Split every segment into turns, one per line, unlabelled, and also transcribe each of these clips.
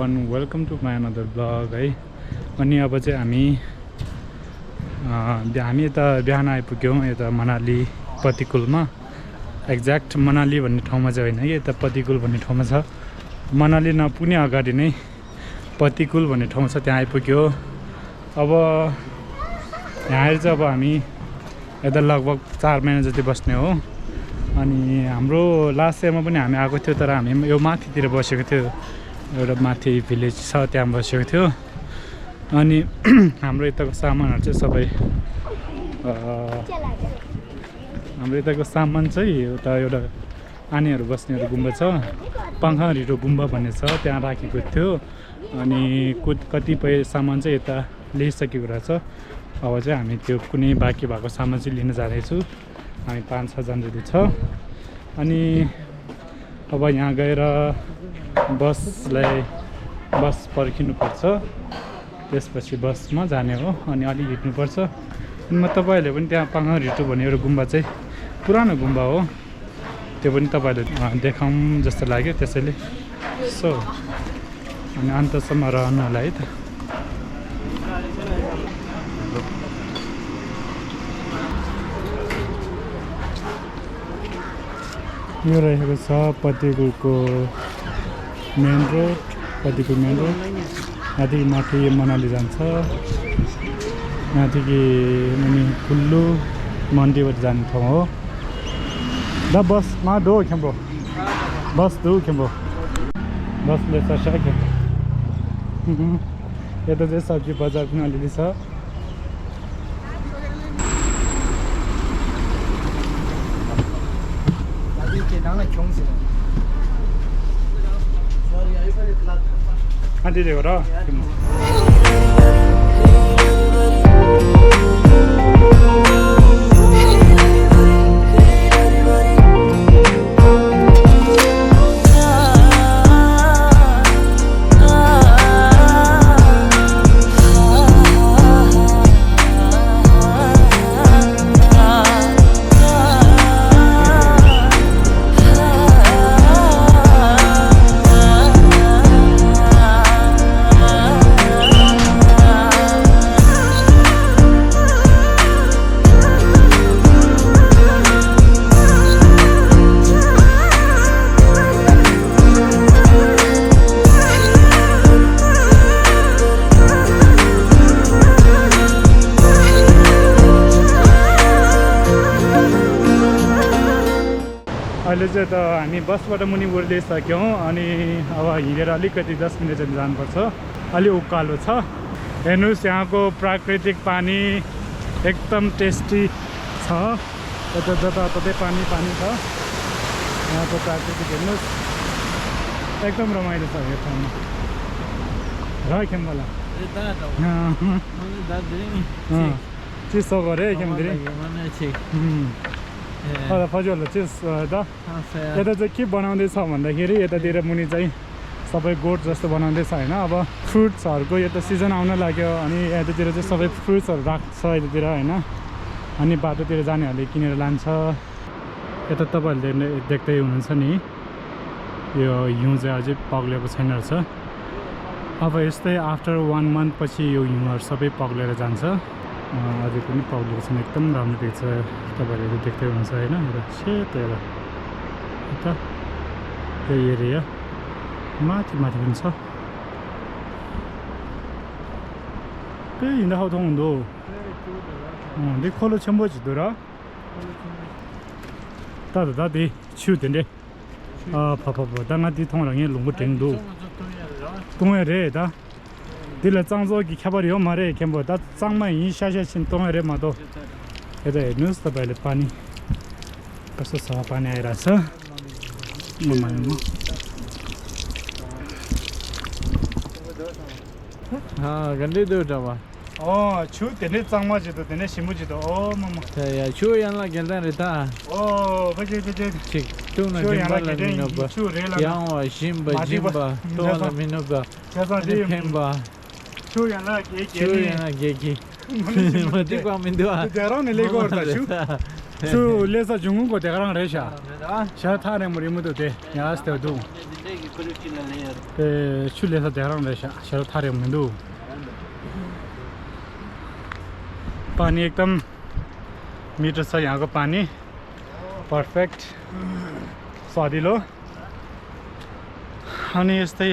everyone, welcome to my another vlog है अनि अब चाहिँ हामी यता बिहान आइपुग्यौँ यता मनाली पतिकुलमा एक्ज्याक्ट मनाली भन्ने ठाउँमा चाहिँ होइन कि यता पतिकुल भन्ने ठाउँमा छ मनाली नपुग्ने अगाडि नै पतिकुल भन्ने ठाउँ छ त्यहाँ आइपुग्यो अब यहाँ आएर चाहिँ अब हामी यता लगभग 4 महिना जति बस्ने हो अनि हाम्रो लास्ट इयरमा पनि हामी आएको थियो तर हामी यो माथितिर बसेको थियो एउटा माथि भिलेज छ त्यहाँ बसेको थियो अनि हाम्रो यताको सामानहरु चाहिँ सबै हाम्रो यताको सामान चाहिँ एउटा एउटा आनीहरु बस्ने एउटा गुम्बा छ पाङगाङ रिटो गुम्बा भन्ने छ त्यहाँ राखेको थियो अनि कतिपय सामान चाहिँ यता ल्याइसकेको रहेछ अब चाहिँ हामी त्यो कुनै बाँकी भएको सामान चाहिँ लिन जाँदैछु हामी 5-6 जना जति छ अनि अब यहाँ गएर बस पर्खिनु पर्छ त्यसपछि बसमा जाने हो अनि अलि हिँड्नु पर्छ अनि म तपाईहरुले पनि त्यहाँ पाङगाङ रिटो भन्ने एउटा गुम्बा चाहिँ पुरानो गुम्बा हो त्यो पनि तपाईहरुले देखाउँ जस्तो लाग्यो त्यसैले सो अनि अन्तसम्म रहनुलाई है त यो रहेको छ पतिकुलको मेन रोड पतिकुल मेन रोड यहाँदेखि माथि मनाली जान्छ यहाँदेखि अनि कुल्लु मन्डीबाट जाने ठाउँ हो द बसमा दो खेम्बो बस दो खेम्बो बसले छ खेम्बो यता चाहिँ सब्जी बजार पनि अलिअलि छ Nanti deh orang. अहिले चाहिँ त हामी बसबाट मुनि उर्लिसक्यौँ अनि अब हिँडेर अलिकति 10 मिनेट जति जानुपर्छ अलि उकालो छ हेर्नुस् यहाँको प्राकृतिक पानी एकदम टेस्टी छ यता जताततै पानी छ यहाँको प्राकृतिक हेर्नुस् एकदम रमाइलो छ यो ठाउँमा र खेम्बला चिसो गरे खेम्दिरी फजुल चिज द यता चाहिँ के बनाउँदैछ भन्दाखेरि यतातिर मुनि चाहिँ सबै गोठ जस्तो बनाउँदैछ होइन अब फ्रुट्सहरूको यता सिजन आउन लाग्यो अनि यतातिर चाहिँ सबै फ्रुट्सहरू राख्छ यतातिर होइन अनि बाटोतिर जानेहरूले किनेर लान्छ यता तपाईँहरूले देख्दै हुनुहुन्छ नि यो हिउँ चाहिँ अझै पग्लेको छैन रहेछ अब यस्तै आफ्टर 1 मन्थ पछि यो हिउँहरू सबै पग्लेर जान्छ अझै पनि पग्लेको छैन एकदम राम्रो देख्छ तपाईँहरूले देख्दै हुनुहुन्छ होइन र सेतो एउटा यता यो एरिया माथि पनि छ त्यही हिँड्दा खाउँदा हुँदो दे खोलो छेम्बो छिदो र तातो ताते छिउदेन्डे दाङाती 통랑에 롱고땡도 동해래 다 딜라 짱조기 켜버려 말해 캠보 다 짱만 이샤샤신 동해래 마도 에다 뉴스 तपाईले पानी कस्तो छ पानी आइराछ ममामा
गन्दै दुटामा
छु तेने 짱마 지도 तेने सिमु 지도 ममा
या छु यानला गेल्दा रेता
बजे
ठीक तुना जिम्बाला मिनोबा यावा शिम्बा तोला मिनोबा केम्बा
छु यानला गेगी
मति को मिन्दुआ
तेरो ने लेको गर्दा छु Chu lesa jungu ko te garang resha. Sha thare muri mu de ya ste du. Chu lesa te garang resha. Sha thare mu du. पानी एकदम मिठो छ यहाँको पानी पर्फेक्ट स्वादिलो अनि यस्तै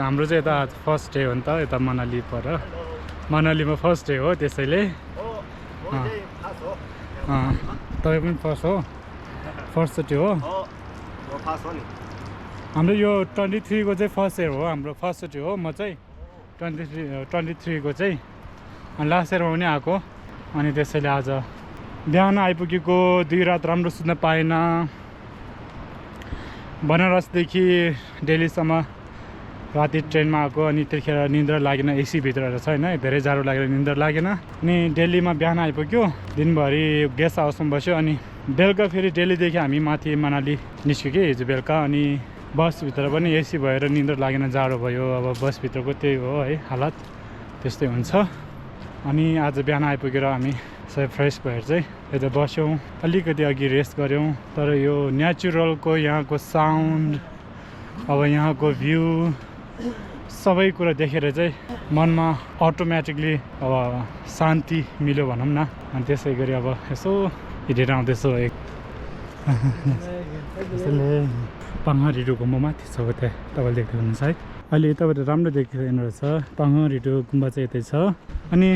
हाम्रो चाहिँ यता फर्स्ट डे हो नि त यता मनाली पर मनालीमा फर्स्ट डे हो त्यसैले तपाईँ पनि फर्स्ट हो फर्स्ट डे हो हाम्रो यो 23 को चाहिँ फर्स्ट इयर हो हाम्रो फर्स्ट डे हो म चाहिँ 23 को चाहिँ अनि लास्ट इयरमा पनि आएको अनि त्यसैले आज बिहान आइपुगेको 2 रात राम्रो सुत्न पाएन बनारसदेखि दिल्लीसम्म राति ट्रेनमा आएको अनि त्यतिखेर निन्द्रा लागेन एसी भित्र रहेछ हैन धेरै जाडो लागेर निन्द्रा लागेन अनि दिल्लीमा बिहान आइपुग्यो दिनभरि गेस्ट हाउसमा बस्यो अनि बेलुका फेरि दिल्लीदेखि हामी माथि मनाली निस्क्यो कि हिजो बेलुका अनि बसभित्र पनि एसी भएर निन्द्रा लागेन जाडो भयो अब बसभित्रको त्यही हो है हालत त्यस्तै हुन्छ अनि आज बिहान आइपुगेर हामी सबै फ्रेस भएर चाहिँ यता बस्यौँ अलिकति अघि रेस्ट गऱ्यौँ तर यो नेचुरलको यहाँको साउन्ड अब यहाँको भ्यू सबै कुरा देखेर चाहिँ मनमा अटोमेटिकली अब शान्ति मिल्यो भनौँ न अनि त्यसै गरी अब यसो हिँडेर आउँदैछु त्यसैले पाङ्गाङ रिटो गुम्बा माथि छ त्यहाँ तपाईँले देख्दै हुनुहुन्छ है अहिले यताबाट राम्रो देखिरहेको रहेछ पाङ्गाङ रिटो गुम्बा चाहिँ यतै छ अनि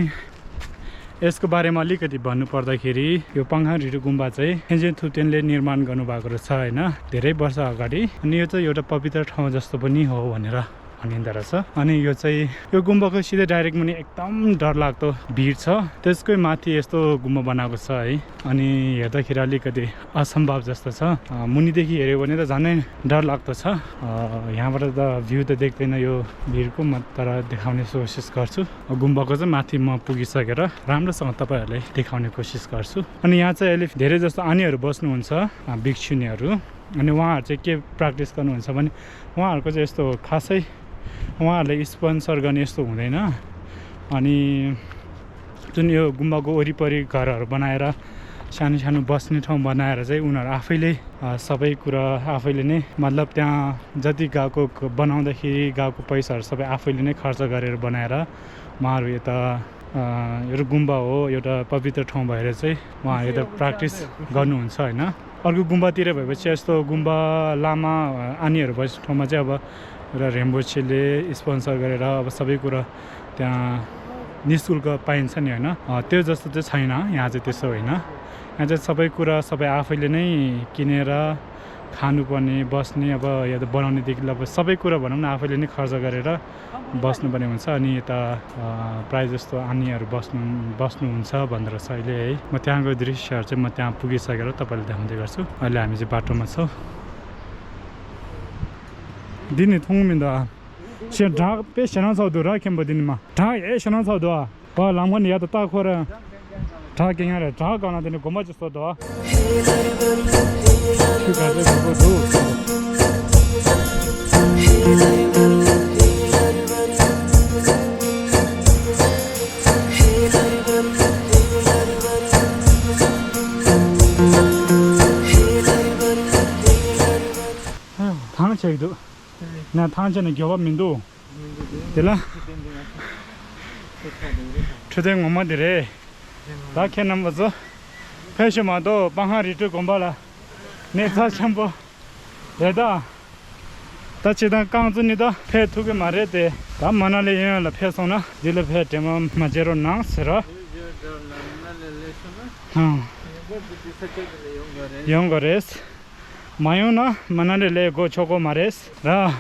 यसको बारेमा अलिकति भन्नु पर्दाखेरि यो पाङ्गाङ रिटो गुम्बा चाहिँ तेन्जिङ थुप्टेनले निर्माण गर्नुभएको रहेछ होइन धेरै वर्ष अगाडि अनि यो चाहिँ एउटा पवित्र ठाउँ जस्तो पनि हो भनेर भनिँदो रहेछ अनि यो चाहिँ यो गुम्बाको सिधै डाइरेक्ट मुनि एकदम डरलाग्दो भिड छ त्यसकै माथि यस्तो गुम्बा बनाएको छ है अनि हेर्दाखेरि अलिकति असम्भव जस्तो छ मुनिदेखि हेऱ्यो भने त झनै डरलाग्दो छ यहाँबाट त भ्यू त देख्दैन यो भिडको म तर देखाउने कोसिस गर्छु गुम्बाको चाहिँ माथि म पुगिसकेर राम्रोसँग तपाईँहरूलाई देखाउने कोसिस गर्छु अनि यहाँ चाहिँ अहिले धेरै जस्तो आनीहरू बस्नुहुन्छ भिक्षुनीहरू अनि उहाँहरू चाहिँ के प्र्याक्टिस गर्नुहुन्छ भने उहाँहरूको चाहिँ यस्तो खासै उहाँहरूले स्पोन्सर गर्ने यस्तो हुँदैन अनि जुन यो गुम्बाको वरिपरि घरहरू बनाएर सानो सानो बस्ने ठाउँ बनाएर चाहिँ उनीहरू आफैले सबै कुरा आफैले नै मतलब त्यहाँ जति गाउँको बनाउँदाखेरि गाउँको पैसाहरू सबै आफैले नै खर्च गरेर बनाएर उहाँहरू यता यो गुम्बा हो एउटा पवित्र ठाउँ भएर चाहिँ उहाँहरू यता प्र्याक्टिस गर्नुहुन्छ होइन अर्को गुम्बातिर भएपछि यस्तो गुम्बा लामा आनीहरू बस्ने ठाउँमा चाहिँ अब एउटा रेम्बोछेले स्पोन्सर गरेर अब सबै कुरा त्यहाँ निःशुल्क पाइन्छ नि होइन त्यो जस्तो चाहिँ छैन यहाँ चाहिँ त्यसो होइन यहाँ चाहिँ सबै कुरा सबै आफैले नै किनेर खानुपर्ने बस्ने अब या त बनाउनेदेखि अब सबै कुरा भनौँ न आफैले नै खर्च गरेर बस्नुपर्ने हुन्छ अनि यता प्रायः जस्तो आनीहरू बस्नुहुन्छ भन्दो रहेछ अहिले है म त्यहाँको दृश्यहरू चाहिँ म त्यहाँ पुगिसकेर तपाईँलाई देखाउँदै गर्छु अहिले हामी चाहिँ बाटोमा छौँ दिने थोङमिन्दा से ढाक पे सेना छौदो र केम्बो दिनमा ढाक ए सेना छौदो ब लामन या त ताखोर ढाक यहाँ रे ढाक गाना दिने गोमा जस्तो दो थाना चाहिए ना थाना चाहिए क्या बात मिंदो तेला ठुटे ngoma dire da khenam bazo pheshe ma do Panggang Rito gombala ne tha chambo yeda ta chida kangzu ni da phe thuge mare de da Manali ya la phe sona dile phe tema majero nang sera Yongores Mayuna Manali le go choco mares ra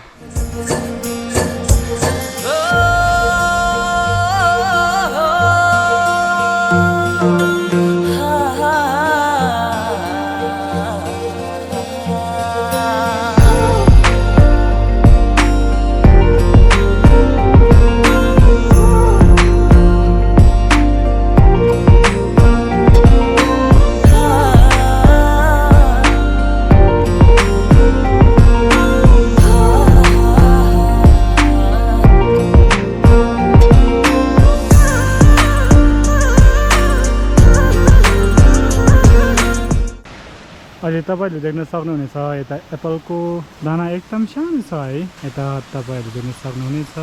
अहिले तपाईहरुले देख्न सक्नुहुनेछ यता एप्पलको दाना एकदम सानो छ है यता तपाईहरुले देख्न सक्नुहुनेछ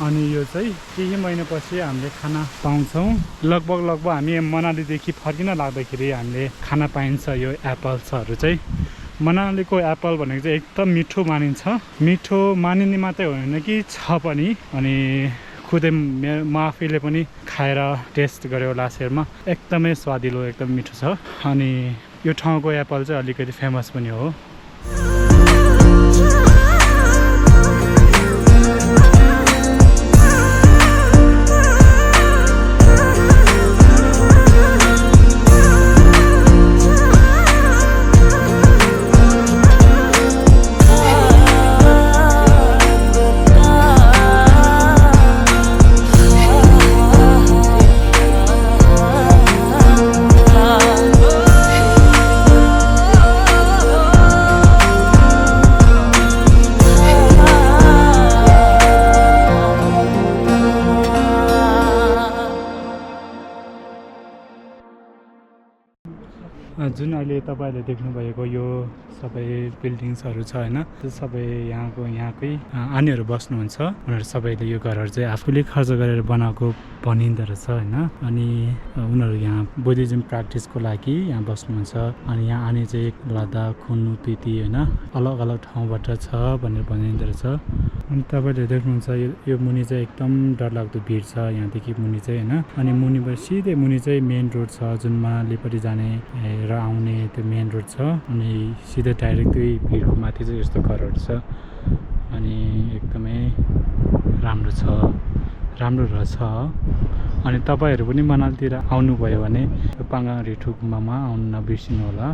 अनि यो चाहिँ केही महिनापछि हामीले खाना पाउँछौं लगभग हामी मनालीदेखि फर्किन लाग्दाखेरि हामीले खाना पाइन्छ यो एप्पल्सहरु चाहिँ मनालीको एप्पल भनेको चाहिँ एकदम मिठो मानिन्छ मिठो मानिने मात्रै होइन कि छ पनि अनि खुदै म आफैले पनि खाएर टेस्ट गरेको लास्ट इयरमा एकदमै स्वादिलो एकदम मिठो छ अनि यो ठाउँको एप्पल चाहिँ अलिकति फेमस पनि हो जुन अहिले तपाईहरुले देख्नुभएको यो सबै बिल्डिङ्सहरु छ हैन त्यो सबै यहाँकै आनीहरु बस्नुहुन्छ उनीहरु सबैले यो घरहरु चाहिँ आफूले खर्च गरेर बनाएको भनिँदो रहेछ हैन अनि उनीहरु यहाँ बुद्धिज्म प्र्याक्टिसको लागि यहाँ बस्नुहुन्छ अनि यहाँ आने चाहिँ लद्दाख खुनु पिति हैन अलग अलग ठाउँबाट छ भनेर भनिँदो रहेछ अनि तपाईले देख्नुहुन्छ यो मुनि चाहिँ एकदम डरलाग्दो भिड छ यहाँदेखि मुनि चाहिँ हैन अनि मुनिबाट सिधै मुनि चाहिँ मेन रोड छ जुन मनालीपट्टि जाने र आउने त्यो मेन रोड छ अनि सिधै डाइरेक्ट त्यही भिडको माथि चाहिँ यस्तो घरहरु छ अनि एकदमै राम्रो रहेछ अनि तपाईहरु पनि मनालीतिर आउनुभयो भने यो पाङगाङ रिटो गुम्बामा आउन नबिर्सिनु होला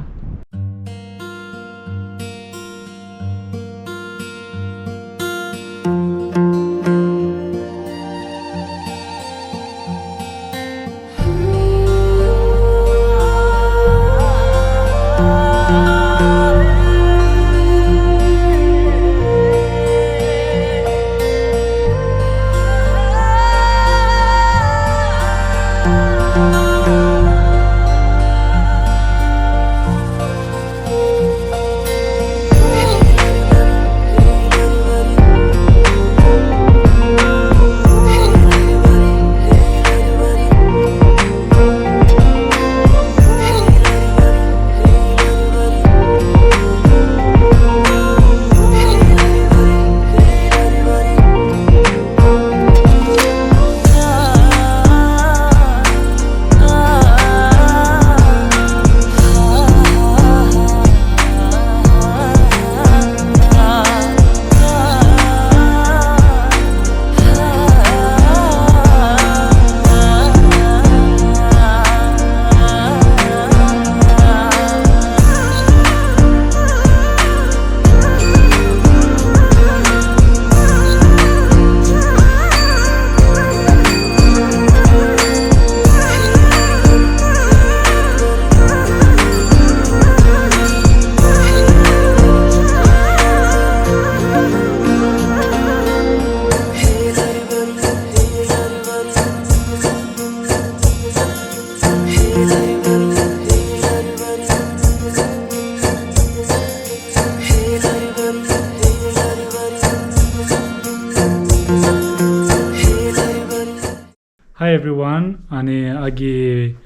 Hi everyone, अनि अघि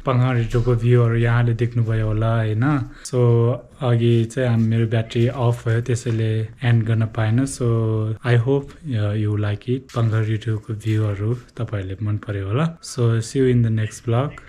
पाङगाङ रिटोको भ्यूहरु यहाँले देख्नुभयो होला हैन सो अघि चाहिँ मेरो ब्याट्री अफ भयो त्यसैले एन्ड गर्न पाएन so I hope you like it पाङगाङ रिटोको भ्यूहरु तपाईहरुले मन पर्यो होला so see you in the next blog